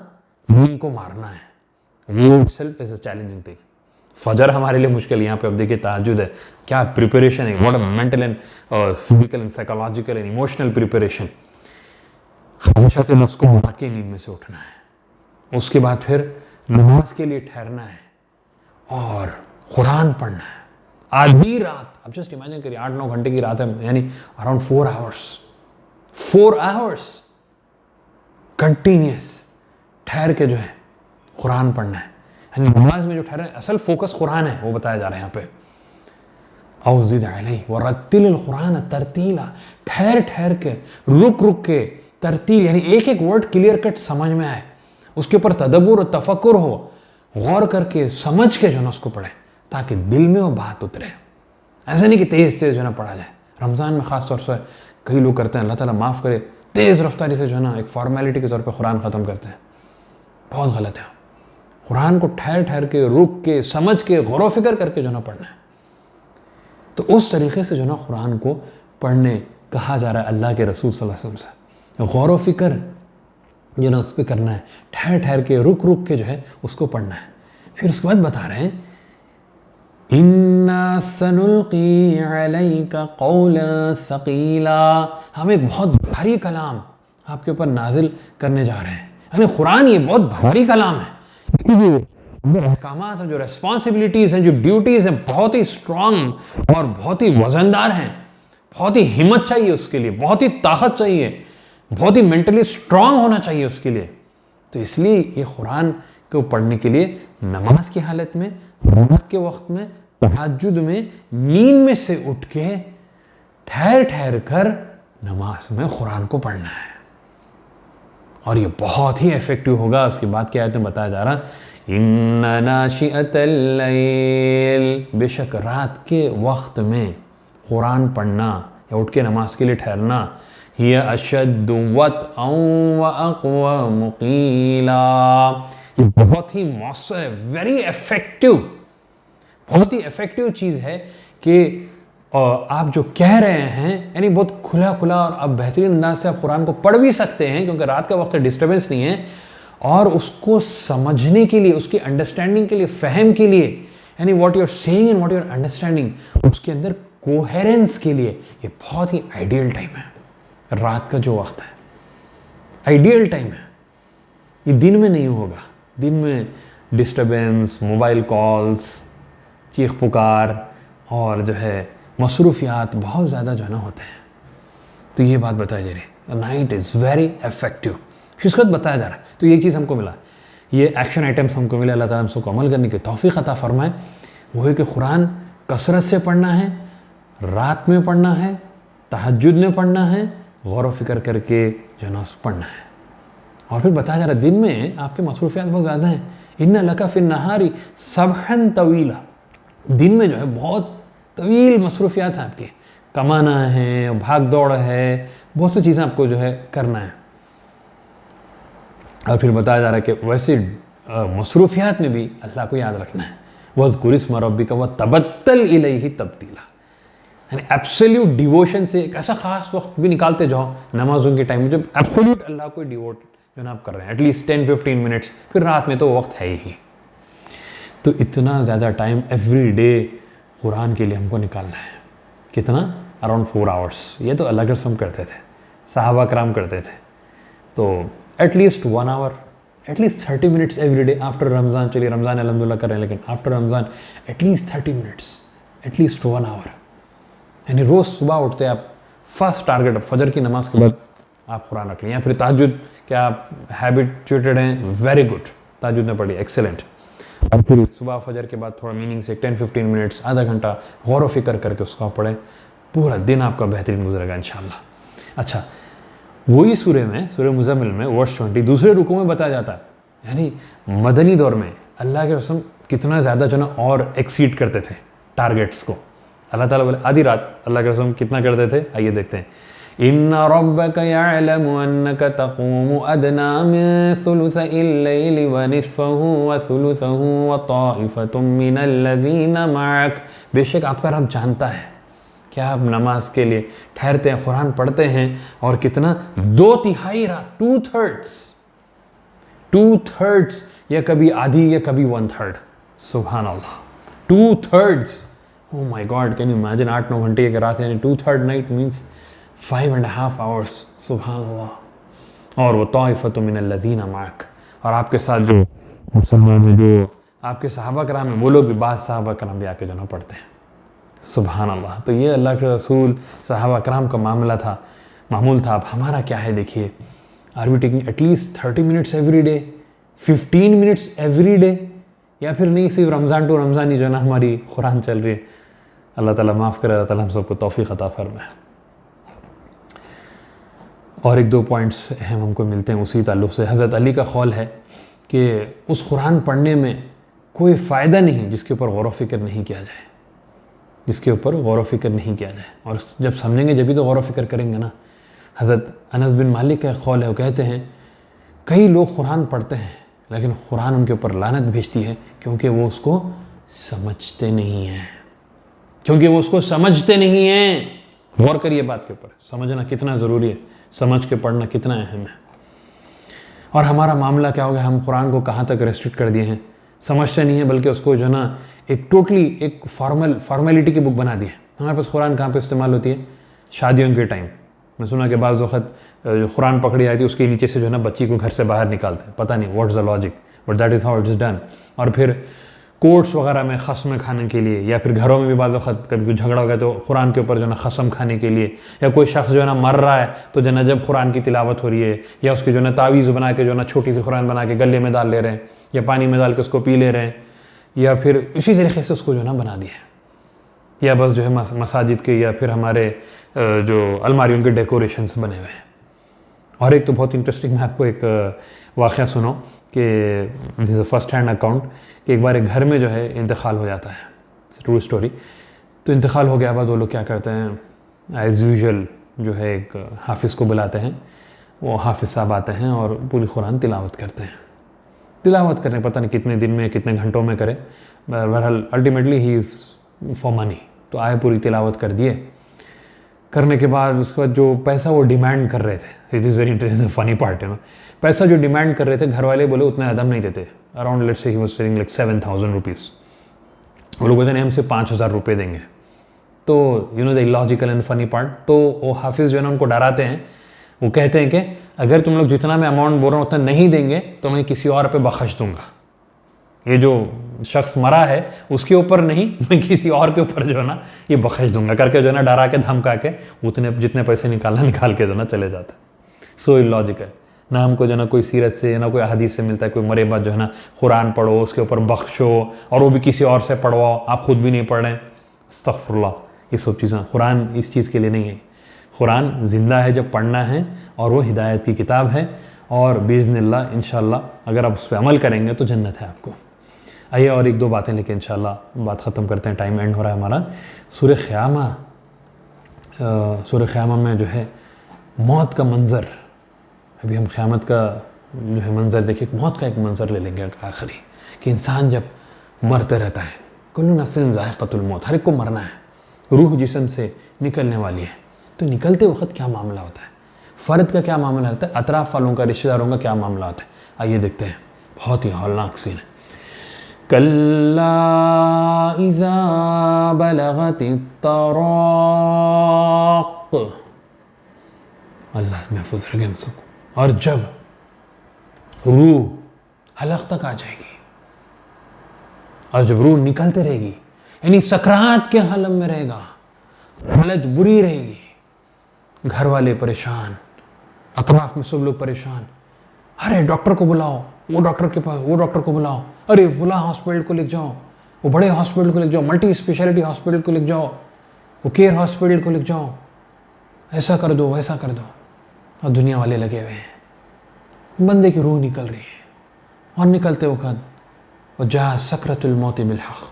नींद को मारना है, वो self is a challenging thing. फजर हमारे लिए मुश्किल, यहाँ पे अब देखिए तहज्जुद है, क्या प्रिपरेशन है, what a mental and physical and psychological and emotional preparation. हमेशा से नफ्स को मार के नींद में से उठना है, उसके बाद फिर नमाज के लिए ठहरना है और कुरान पढ़ना है। आधी रात, अब जस्ट इमेजिन करिए, 8-9 घंटे की रात है, यानी अराउंड 4 आवर्स कंटिन्यूस ठहर के जो है कुरान पढ़ना है। यानी नमाज में जो ठहरे, असल फोकस कुरान है, वो बताया जा रहा है यहाँ पे। औज़िद अलैहि वरत्तिलिल क़ुरआन तरतीला, ठहर ठहर के, रुक रुक के, तरतील यानी एक एक वर्ड क्लियर कट समझ में आए, उसके ऊपर तदब्बुर और तफक्कुर हो, गौर करके समझ के जो ना उसको पढ़े, ताकि दिल में वो बात उतरे। ऐसा नहीं कि तेज़ तेज़ जो ना पढ़ा जाए। रमज़ान में ख़ास तौर से कई लोग करते हैं, अल्लाह ताला माफ़ करे, तेज़ रफ्तारी से जो है ना एक फॉर्मेलिटी के तौर पे कुरान ख़त्म करते हैं। बहुत गलत है। कुरान को ठहर ठहर के, रुक के, समझ के, गौर व फिक्र करके जो ना पढ़ना है। तो उस तरीके से जो ना कुरान को पढ़ने कहा जा रहा है अल्लाह के रसूल सल्लल्लाहु अलैहि वसल्लम से। गौर व फिक्र जो ना उस पर करना है, ठहर ठहर के, रुक रुक के जो है उसको पढ़ना है। फिर उसके बाद बता रहे हैं इन्ना सनुल्की अलैका क़ौलन सक़ीला, हम एक बहुत भारी कलाम आपके ऊपर नाजिल करने जा रहे हैं। यानी कुरान ये बहुत भारी कलाम है, जो अहकामात हैं, जो रेस्पॉन्सिबिलिटीज़ हैं, जो ड्यूटीज़ हैं, बहुत ही स्ट्रॉन्ग और बहुत ही वजनदार हैं। बहुत ही हिम्मत चाहिए उसके लिए, बहुत ही ताकत चाहिए, बहुत ही मेंटली स्ट्रॉन्ग होना चाहिए उसके लिए। तो इसलिए ये कुरान को पढ़ने के लिए नमाज की हालत में, रात के वक्त में, तहज्जुद में, नींद में से उठ के ठहर ठहर कर नमाज में कुरान को पढ़ना है। और ये बहुत ही इफेक्टिव होगा। उसकी बात की आयत में बताया जा रहा इन्ना नाशिअतल लैल, बेशक रात के वक्त में कुरान पढ़ना या उठ के नमाज के लिए ठहरना, हिया अशद्दु वतअन व अक़वम क़ीला, ये बहुत ही मौसर है, वेरी इफेक्टिव, बहुत ही इफेक्टिव चीज़ है कि और आप जो कह रहे हैं यानी बहुत खुला खुला और आप बेहतरीन अंदाज से आप कुरान को पढ़ भी सकते हैं, क्योंकि रात का वक्त डिस्टर्बेंस नहीं है, और उसको समझने के लिए, उसकी अंडरस्टैंडिंग के लिए, फहम के लिए, यानी what you are saying and what you are understanding, उसके अंदर कोहेरेंस के लिए ये बहुत ही आइडियल टाइम है। रात का जो वक्त है आइडियल टाइम है, ये दिन में नहीं होगा। दिन में डिस्टर्बेंस, मोबाइल कॉल्स, चीख पुकार और जो है मसरूफियात बहुत ज़्यादा जो है ना होते हैं। तो ये बात बताई जा रही है, नाइट इज़ वेरी इफेक्टिव, फिसकत बताया जा रहा है। तो ये चीज़ हमको मिला, ये एक्शन आइटम्स हमको मिले, अल्लाह ताला हमको अमल करने की तौफीक अता फरमाए। वो है कि कुरान कसरत से पढ़ना है, रात में पढ़ना है, तहज्जुद में पढ़ना है, गौर व फिक्र करके जो है ना पढ़ना है। और फिर बताया जा रहा है दिन में आपके मसरूफियात बहुत ज़्यादा हैं। इन्ना लका फिन नहारी सबहन तवीला, दिन में जो है बहुत तवील मसरूफियात हैं आपके, कमाना है, भाग दौड़ है, बहुत सी चीज़ें आपको जो है करना है। और फिर बताया जा रहा है कि वैसे मसरूफियात में भी अल्लाह को याद रखना है। वज़्कुर इस्म रब्बिका व तबत्तल इलैहि तब्तीला, यानी एब्सोल्यूट डिवोशन से एक ऐसा खास वक्त भी निकालते जाओ नमाजों के टाइम में जब एब्सोल्यूट अल्लाह को डिवोट जो ना आप कर रहे हैं, एटलीस्ट 10-15 मिनट्स। फिर रात में तो वक्त है ही। तो इतना ज़्यादा टाइम एवरी डे कुरान के लिए हमको निकालना है। कितना? Around 4 hours. ये तो अल्लाह के रसूल करते थे, सहाबा कराम करते थे। तो at least 1 hour, at least 30 minutes every day after Ramzan. चलिए रमज़ान अल्हम्दुलिल्लाह कर रहे हैं, लेकिन after Ramzan at least 30 minutes, at least 1 hour. यानी रोज़ सुबह उठते आप फर्स्ट टारगेट फजर की नमाज के बाद आप कुरान रख लें, या फिर तहज्जुद, क्या आप हैबिचुएटेड हैं? वेरी गुड, तहज्जुद में पढ़िए, एक्सेलेंट। और फिर सुबह फजर के बाद थोड़ा मीनिंग से 10-15 मिनट्स, आधा घंटा गौर व फिक्र करके उसको आप पढ़ें, पूरा दिन आपका बेहतरीन गुजरेगा इंशाअल्लाह। अच्छा, वही सूरह में, सूरह मुज़म्मिल में वर्स 20 दूसरे रुकू में बताया जाता है, यानी मदनी दौर में अल्लाह के रसूल कितना ज़्यादा जो ना और एक्सीड करते थे टारगेट्स को। अल्लाह ताला बोले आधी रात अल्लाह के रसूल कितना करते थे, आइए देखते हैं। इन्ना रब्बका यअलमु अन्नका तक़ूमु अदना मिन सुलुसिल लैलि व निस्फ़हु व सुलुसहु व ताइफ़तुम मिनल लज़ीना मअक, बेशक आपका रब जानता है क्या आप नमाज के लिए ठहरते हैं, कुरान पढ़ते हैं, और कितना 2/3 रात, 2/3 या कभी आधी या कभी 1/3। सुभान अल्लाह, 2/3। Oh my God, can you imagine 8-9 घंटे की रात, यानी 2/3 नाइट मीन्स 5.5 आवर्स। सुभान अल्लाह। और वो ताइफ़तुम मिनल लज़ीना मअक, और आपके साथ जो मुसलमान हैं, जो आपके सहाबा कराम हैं, वो लोग भी, बाद सहाबा कराम भी आके जो ना पढ़ते हैं। सुभान अल्लाह। तो ये अल्लाह के रसूल सहाबा कराम का मामला था, मामूल था। अब हमारा क्या है देखिए, are we taking at least 30 minutes every day, 15 minutes every day, या फिर नहीं सिर्फ रमज़ान टू रमज़ान ही जो ना हमारी कुरान चल रही है। अल्लाह ताला माफ़ करे, अल्लाह ताला हम सबको तौफीक अता फरमाए। और 1-2 पॉइंट्स अहम हमको मिलते हैं उसी ताल्लुक़ से। हज़रत अली का ख़ौल है कि उस कुरान पढ़ने में कोई फ़ायदा नहीं जिसके ऊपर गौर व फिक्र नहीं किया जाए, जिसके ऊपर गौर व फिक्र नहीं किया जाए। और जब समझेंगे जब भी तो गौर व फिक्र करेंगे ना। हज़रत अनस बिन मालिक का ख़ौल है, वो कहते हैं कई लोग कुरान पढ़ते हैं लेकिन कुरान उनके ऊपर लानत भेजती है, क्योंकि वो उसको समझते नहीं हैं, क्योंकि वो उसको समझते नहीं हैं। गौर करिए बात के ऊपर, समझना कितना ज़रूरी है, समझ के पढ़ना कितना अहम है। और हमारा मामला क्या हो गया, हम कुरान को कहाँ तक रेस्ट्रिक्ट कर दिए हैं, समझते नहीं है, बल्कि उसको जो ना एक टोटली एक फॉर्मेलिटी की बुक बना दी है। हमारे पास कुरान कहाँ पे इस्तेमाल होती है? शादियों के टाइम। मैं सुना कि बाज़ वक़्त जो कुरान पकड़ी आई थी उसके नीचे से जो है ना बच्ची को घर से बाहर निकालते हैं, पता नहीं what is the logic, but that is how it is done. और फिर कोर्ट्स वगैरह में खस्म खाने के लिए, या फिर घरों में भी बाज़ वक़्त कभी कोई झगड़ा हो गया तो कुरान के ऊपर जो है ना खस्म खाने के लिए, या कोई शख्स जो है ना मर रहा है तो जो है ना जब कुरान की तिलावत हो रही है, या उसकी जो है ना तावीज़ बना के जो है ना छोटी सी कुरान बना के गले में डाल ले रहे हैं, या पानी में डाल के उसको पी ले रहे हैं, या फिर इसी तरीके से उसको जो है ना बना दिया है। या बस जो है मसाजिद के या फिर हमारे जो अलमारियों के डेकोरेशंस बने हुए हैं। और एक तो बहुत इंटरेस्टिंग, मैं आपको एक वाक़या सुनाऊँ कि this is a first hand account, कि एक बार एक घर में जो है इंतकाल हो जाता है, ट्रू स्टोरी। तो इंतकाल हो गया बाद वो लोग क्या करते हैं, एज़ यूजुअल जो है एक हाफिज़ को बुलाते हैं, वो हाफिज़ साहब आते हैं और पूरी कुरान तिलावत करते हैं। तिलावत करने पता नहीं कितने दिन में कितने घंटों में करे, बहरहाल ultimately he is for money, तो आए पूरी तिलावत कर दिए। करने के बाद उसके बाद जो पैसा वो डिमांड कर रहे थे, it is very interesting, funny part है ना, पैसा जो डिमांड कर रहे थे घर वाले बोले उतना ज़्यादा नहीं देते, around let's say he was saying like 7,000 rupees. वो लोग बोलते नहीं हमसे 5,000 रुपये देंगे। तो you know the illogical and funny part, तो वो हाफिज़ जो है ना उनको डराते हैं, वो कहते हैं कि अगर तुम लोग जितना मैं अमाउंट बोल रहा हूँ उतना नहीं देंगे तो मैं किसी और पे बख्श दूंगा। ये जो शख्स मरा है उसके ऊपर नहीं, मैं किसी और के ऊपर जो है ना ये बख्श दूंगा करके जो है ना डरा के धमका के उतने जितने पैसे निकाल के जो है ना चले जाता है। सो इलॉजिकल। ना हमको जो है ना कोई सीरत से ना कोई हदीस से मिलता है, कोई मरे बाद जो है ना कुरान पढ़ो उसके ऊपर बख्शो और वो भी किसी और से पढ़वाओ, आप खुद भी नहीं पढ़ रहे। अस्तगफुरुल्लाह, ये सब चीज़ें कुरान इस चीज़ के लिए नहीं है। कुरान ज़िंदा है जब पढ़ना है और वो हिदायत की किताब है और बिइज़्निल्लाह इंशाअल्लाह अगर आप उस पर अमल करेंगे तो जन्नत है आपको। आइए और एक दो बातें लेके इंशाअल्लाह बात ख़त्म करते हैं, टाइम एंड हो रहा है हमारा। सूरह क़यामा में जो है मौत का मंज़र, अभी हम क़यामत का जो है मंज़र देखिए, मौत का एक मंज़र ले लेंगे आखिरी, कि इंसान जब मरते रहता है, कुल्लु नफ्सिन ज़ाइक़तुल मौत, हर एक को मरना है, रूह जिस्म से निकलने वाली है। तो निकलते वक्त क्या मामला होता है, फ़र्द का क्या मामला होता है, अतराफ़ वालों का, रिश्तेदारों का क्या मामला होता है, आइए देखते हैं। बहुत ही हौलनाक सीन है। कल्ला इज़ा बलगतित तराक़, अल्लाह महफूज रखे हम सबको। और जब रूह हलक तक आ जाएगी और जब रूह निकलते रहेगी, यानी सकरात के हालत में रहेगा, हालत बुरी रहेगी, घर वाले परेशान, अतराफ में सब लोग परेशान, अरे डॉक्टर को बुलाओ, वो डॉक्टर के पास, वो डॉक्टर को बुलाओ, अरे फला हॉस्पिटल को ले जाओ, वो बड़े हॉस्पिटल को ले जाओ, मल्टी स्पेशलिटी हॉस्पिटल को ले जाओ, वो केयर हॉस्पिटल को ले जाओ, ऐसा कर दो वैसा कर दो। और दुनिया वाले लगे हुए हैं, बंदे की रूह निकल रही है और निकलते वक्त और जहाँ सकरतुल मौत बिल हक़,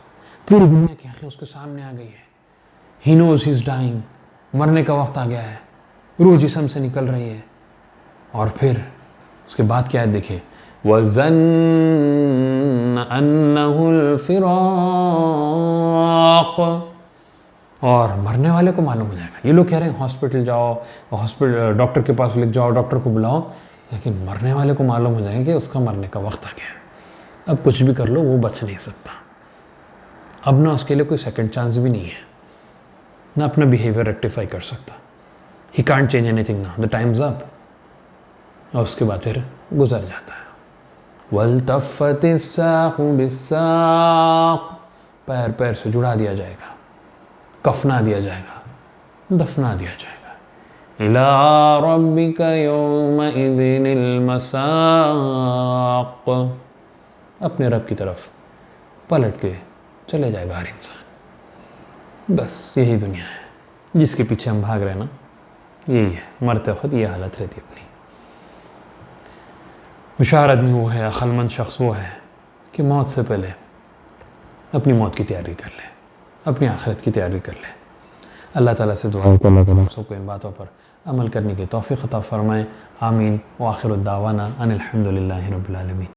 पूरी दुनिया की आंखें उसके सामने आ गई है। He knows he is dying, मरने का वक्त आ गया है, रूह जिस्म से निकल रही है। और फिर उसके बाद क्या है देखिए, वज़न्न अन्नहुल फ़िराक़, और मरने वाले को मालूम हो जाएगा। ये लोग कह रहे हैं हॉस्पिटल जाओ, हॉस्पिटल डॉक्टर के पास लेके जाओ, डॉक्टर को बुलाओ, लेकिन मरने वाले को मालूम हो जाएगा कि उसका मरने का वक्त आ गया। अब कुछ भी कर लो वो बच नहीं सकता। अब ना उसके लिए कोई सेकंड चांस भी नहीं है, ना अपना बिहेवियर रेक्टिफाई कर सकता। He can't change anything now, the times up. और उसके बाद फिर गुजर जाता है। वल्तफ़्फ़तिस साक़ु बिस्साक़, पैर पैर से जुड़ा दिया जाएगा, कफना दिया जाएगा, दफना दिया जाएगा। इला रब्बिका यौमइज़िनिल मसाक़, अपने रब की तरफ पलट के चले जाएगा हर इंसान। बस यही दुनिया है जिसके पीछे हम भाग रहे हैं ना, यही है। मरते वक्त ये हालत रहती है अपनी। होशियार आदमी वो है, अक्लमंद शख्स वो है कि मौत से पहले अपनी मौत की तैयारी कर ले, अपनी आखिरत की तैयारी कर ले। अल्लाह ताला से दुआ है कि अल्लाह ताला सबको इन बातों पर अमल करने की तौफीक अता फरमाए। आमीन। व आखिर दावाना अनिल हम्दुलिल्लाहि रब्बिल आलमीन।